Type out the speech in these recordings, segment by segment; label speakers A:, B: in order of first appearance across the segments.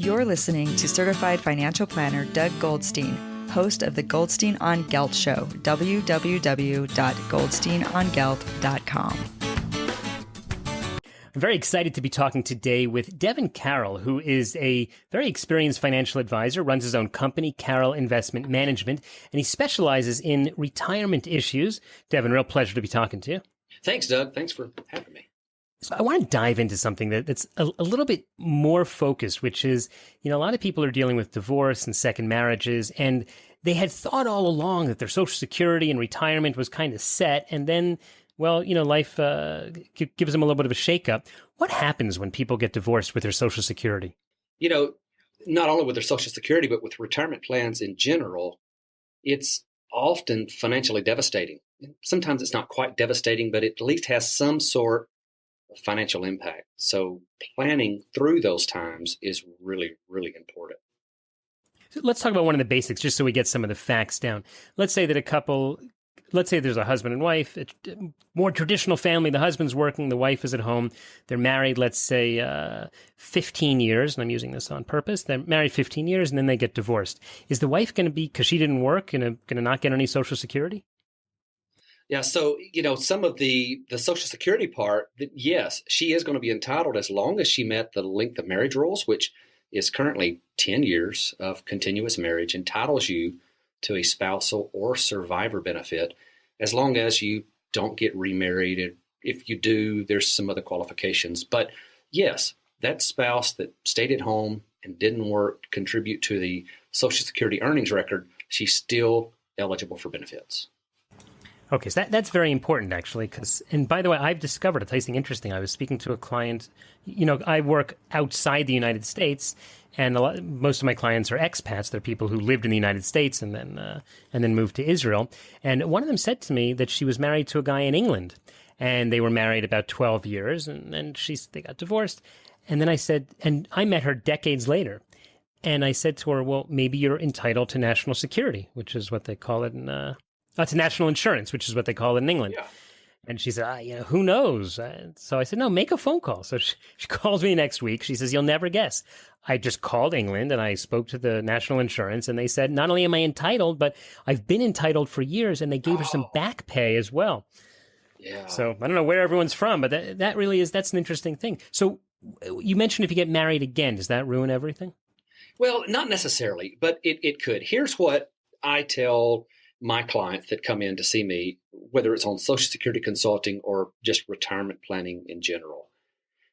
A: You're listening to certified financial planner Doug Goldstein, host of the Goldstein on Gelt Show, www.goldsteinongelt.com.
B: I'm very excited to be talking today with Devin Carroll, who is a very experienced financial advisor, runs his own company, Carroll Investment Management, and he specializes in retirement issues. Devin, real pleasure to be talking to you.
C: Thanks, Doug. Thanks for having me.
B: So I want to dive into something that's a little bit more focused, which is, a lot of people are dealing with divorce and second marriages, and they had thought all along that their Social Security and retirement was kind of set, and then life gives them a little bit of a shakeup. What happens when people get divorced with their Social Security?
C: Not only with their Social Security, but with retirement plans in general, it's often financially devastating. Sometimes it's not quite devastating, but it at least has some sort of financial impact. So planning through those times is really, really important.
B: So let's talk about one of the basics, just so we get some of the facts down. Let's say there's a husband and wife, a more traditional family. The husband's working, the wife is at home. They're married, let's say, 15 years, and I'm using this on purpose. They're married 15 years, and then they get divorced. Is the wife going to be, because she didn't work, going to not get any Social Security?
C: Yeah, so, some of the Social Security part, yes, she is going to be entitled as long as she met the length of marriage rules, which is currently 10 years of continuous marriage, entitles you to a spousal or survivor benefit, as long as you don't get remarried. If you do, there's some other qualifications. But yes, that spouse that stayed at home and didn't work, contribute to the Social Security earnings record, she's still eligible for benefits.
B: Okay, so that's very important, actually, and by the way, I've discovered, I'll tell you something interesting. I was speaking to a client, I work outside the United States, and most of my clients are expats. They're people who lived in the United States and then moved to Israel. And one of them said to me that she was married to a guy in England, and they were married about 12 years, and then they got divorced. And then I said, and I met her decades later, and I said to her, well, maybe you're entitled to national security, which is what they call it to national insurance, which is what they call it in England. Yeah. And she said, who knows? So I said, no, make a phone call. So she calls me next week. She says, you'll never guess. I just called England and I spoke to the national insurance, and they said, not only am I entitled, but I've been entitled for years, and they gave her some back pay as well.
C: Yeah.
B: So I don't know where everyone's from, but that's an interesting thing. So you mentioned if you get married again, does that ruin everything?
C: Well, not necessarily, but it could. Here's what I tell my clients that come in to see me, whether it's on Social Security consulting or just retirement planning in general,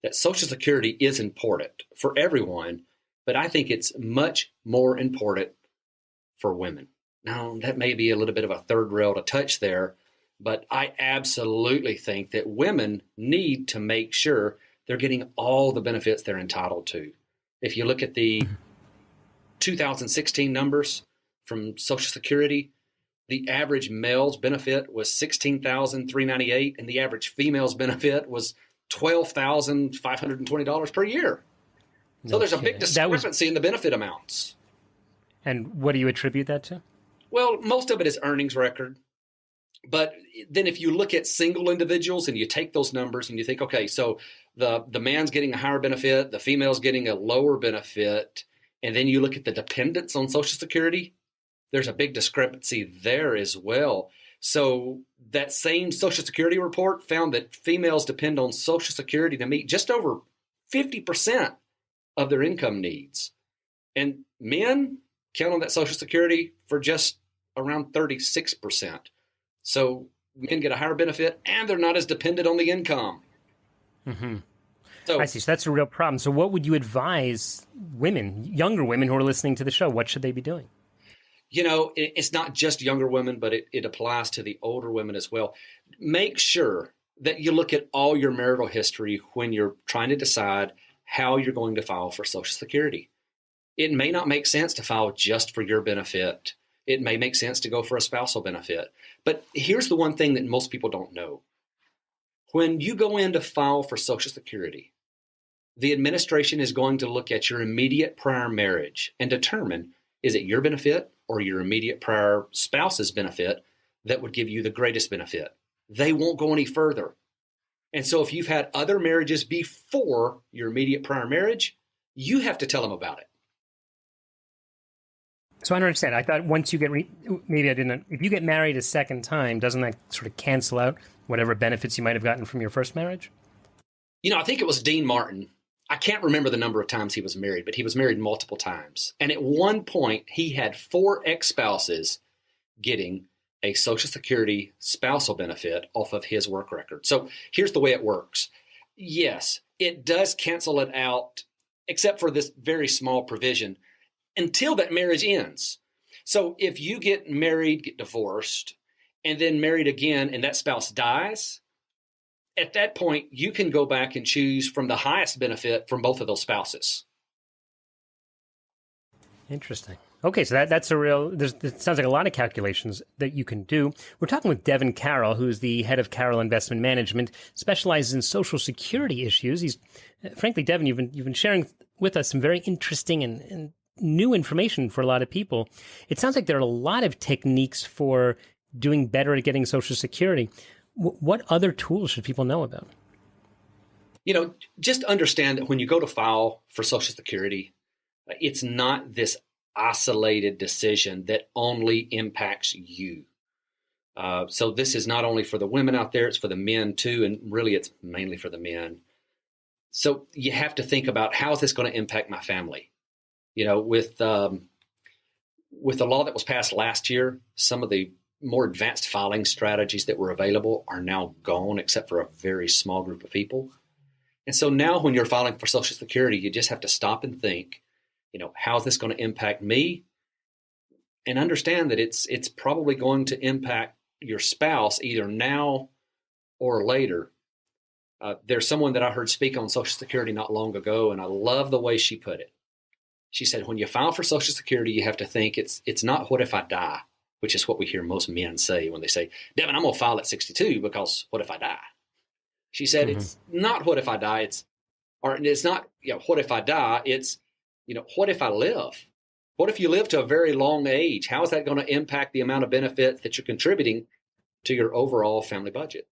C: that Social Security is important for everyone, but I think it's much more important for women. Now, that may be a little bit of a third rail to touch there, but I absolutely think that women need to make sure they're getting all the benefits they're entitled to. If you look at the 2016 numbers from Social Security, the average male's benefit was $16,398, and the average female's benefit was $12,520 per year. So there's a big discrepancy in the benefit amounts.
B: And what do you attribute that to?
C: Well, most of it is earnings record. But then if you look at single individuals and you take those numbers and you think, okay, so the man's getting a higher benefit, the female's getting a lower benefit, and then you look at the dependents on Social Security, there's a big discrepancy there as well. So that same Social Security report found that females depend on Social Security to meet just over 50% of their income needs. And men count on that Social Security for just around 36%. So men get a higher benefit and they're not as dependent on the income.
B: Mm-hmm. So I see. So that's a real problem. So what would you advise women, younger women who are listening to the show? What should they be doing?
C: It's not just younger women, but it applies to the older women as well. Make sure that you look at all your marital history when you're trying to decide how you're going to file for Social Security. It may not make sense to file just for your benefit. It may make sense to go for a spousal benefit. But here's the one thing that most people don't know. When you go in to file for Social Security, the administration is going to look at your immediate prior marriage and determine, is it your benefit or your immediate prior spouse's benefit that would give you the greatest benefit? They won't go any further. And so if you've had other marriages before your immediate prior marriage, you have to tell them about it.
B: So I don't understand. I thought once you get, maybe I didn't, if you get married a second time, doesn't that sort of cancel out whatever benefits you might have gotten from your first marriage?
C: I think it was Dean Martin. I can't remember the number of times he was married, but he was married multiple times. And at one point, he had 4 ex-spouses getting a Social Security spousal benefit off of his work record. So here's the way it works. Yes, it does cancel it out, except for this very small provision, until that marriage ends. So if you get married, get divorced, and then married again, and that spouse dies, at that point, you can go back and choose from the highest benefit from both of those spouses.
B: Interesting. Okay, so that's a real, it sounds like a lot of calculations that you can do. We're talking with Devin Carroll, who's the head of Carroll Investment Management, specializes in Social Security issues. He's, frankly, Devin, you've been sharing with us some very interesting and new information for a lot of people. It sounds like there are a lot of techniques for doing better at getting Social Security. What other tools should people know about?
C: Just understand that when you go to file for Social Security, it's not this isolated decision that only impacts you. So this is not only for the women out there, it's for the men too, and really it's mainly for the men. So you have to think about, how is this going to impact my family? With the law that was passed last year, some of the more advanced filing strategies that were available are now gone, except for a very small group of people. And so now when you're filing for Social Security, you just have to stop and think, how is this going to impact me? And understand that it's probably going to impact your spouse either now or later. There's someone that I heard speak on Social Security not long ago, and I love the way she put it. She said, when you file for Social Security, you have to think it's not what if I die, which is what we hear most men say when they say, Devin, I'm going to file at 62 because what if I die? She said, It's not what if I die. It's not, what if I die? It's, what if I live? What if you live to a very long age? How is that going to impact the amount of benefits that you're contributing to your overall family budget?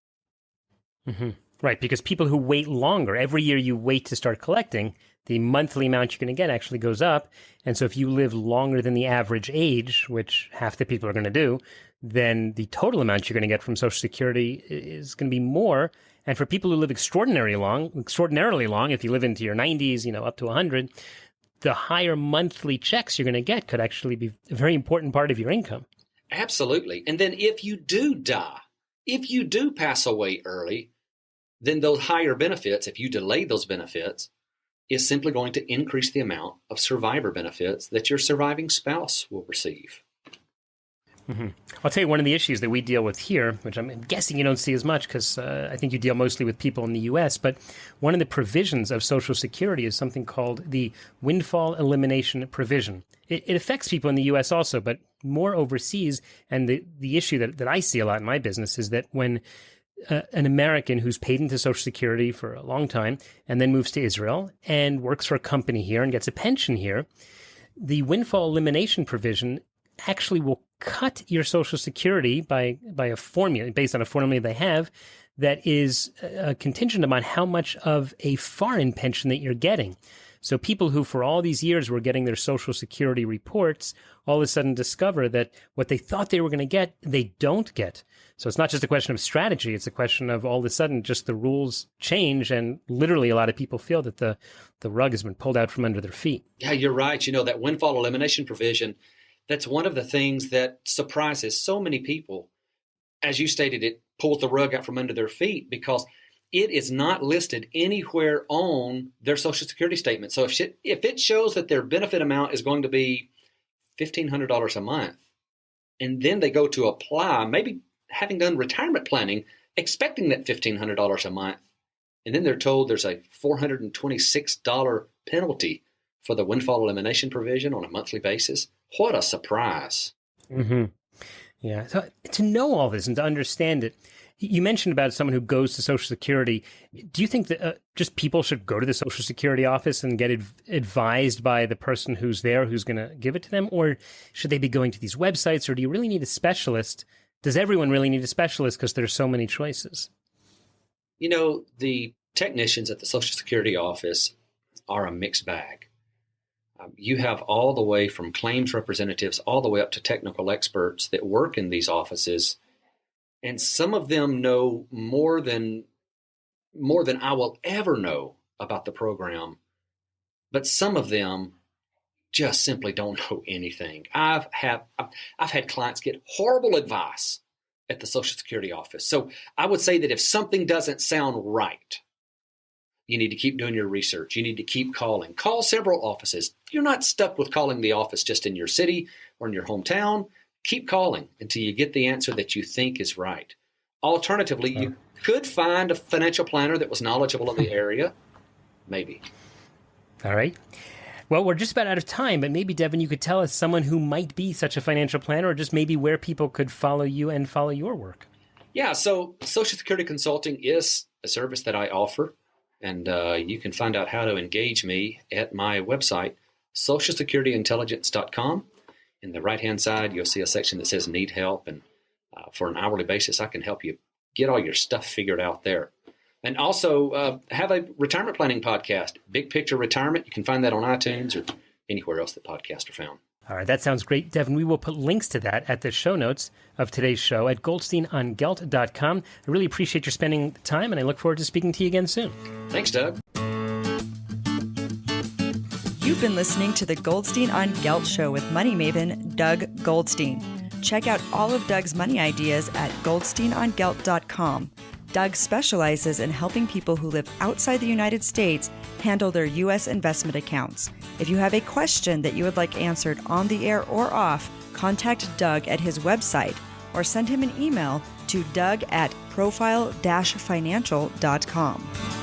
B: Mm-hmm. Right, because people who wait longer, every year you wait to start collecting, the monthly amount you're going to get actually goes up. And so if you live longer than the average age, which half the people are going to do, then the total amount you're going to get from Social Security is going to be more. And for people who live extraordinarily long, if you live into your 90s, up to 100, the higher monthly checks you're going to get could actually be a very important part of your income.
C: Absolutely. And then if you do die, if you do pass away early, then those higher benefits, if you delay those benefits, is simply going to increase the amount of survivor benefits that your surviving spouse will receive.
B: Mm-hmm. I'll tell you one of the issues that we deal with here, which I'm guessing you don't see as much because I think you deal mostly with people in the U.S., but one of the provisions of Social Security is something called the Windfall elimination provision. It affects people in the U.S. also, but more overseas. And the issue that I see a lot in my business is that when an American who's paid into Social Security for a long time and then moves to Israel and works for a company here and gets a pension here, the windfall elimination provision actually will cut your Social Security by a formula, based on a formula they have, that is contingent upon how much of a foreign pension that you're getting. So people who for all these years were getting their Social Security reports all of a sudden discover that what they thought they were going to get, they don't get. So it's not just a question of strategy. It's a question of all of a sudden just the rules change, and literally a lot of people feel that the rug has been pulled out from under their feet.
C: Yeah, you're right. That windfall elimination provision, that's one of the things that surprises so many people. As you stated, it pulls the rug out from under their feet because it is not listed anywhere on their Social Security statement. So if it shows that their benefit amount is going to be $1,500 a month, and then they go to apply, maybe having done retirement planning, expecting that $1,500 a month, and then they're told there's a $426 penalty for the windfall elimination provision on a monthly basis. What a surprise.
B: Mm-hmm. Yeah. So to know all this and to understand it, you mentioned about someone who goes to Social Security. Do you think that just people should go to the Social Security office and get advised by the person who's there, who's going to give it to them? Or should they be going to these websites? Or do you really need a specialist? Does everyone really need a specialist because there's so many choices? The technicians at the Social Security office are a mixed bag.
C: You have all the way from claims representatives all the way up to technical experts that work in these offices. And some of them know more than I will ever know about the program. But some of them just simply don't know anything. I've had clients get horrible advice at the Social Security office. So I would say that if something doesn't sound right, you need to keep doing your research. You need to keep calling. Call several offices. You're not stuck with calling the office just in your city or in your hometown. Keep calling until you get the answer that you think is right. Alternatively, you could find a financial planner that was knowledgeable in the area. Maybe.
B: All right. Well, we're just about out of time, but maybe, Devin, you could tell us someone who might be such a financial planner, or just maybe where people could follow you and follow your work. Yeah,
C: so Social Security Consulting is a service that I offer, and you can find out how to engage me at my website, socialsecurityintelligence.com. In the right-hand side, you'll see a section that says Need Help, and for an hourly basis, I can help you get all your stuff figured out there. And also have a retirement planning podcast, Big Picture Retirement. You can find that on iTunes or anywhere else that podcasts are found.
B: All right, that sounds great, Devin. We will put links to that at the show notes of today's show at goldsteinongelt.com. I really appreciate your spending the time, and I look forward to speaking to you again soon.
C: Thanks, Doug.
A: You've been listening to the Goldstein on Gelt Show with money maven Doug Goldstein. Check out all of Doug's money ideas at goldsteinongelt.com. Doug specializes in helping people who live outside the United States handle their U.S. investment accounts. If you have a question that you would like answered on the air or off, contact Doug at his website or send him an email to doug@profile-financial.com.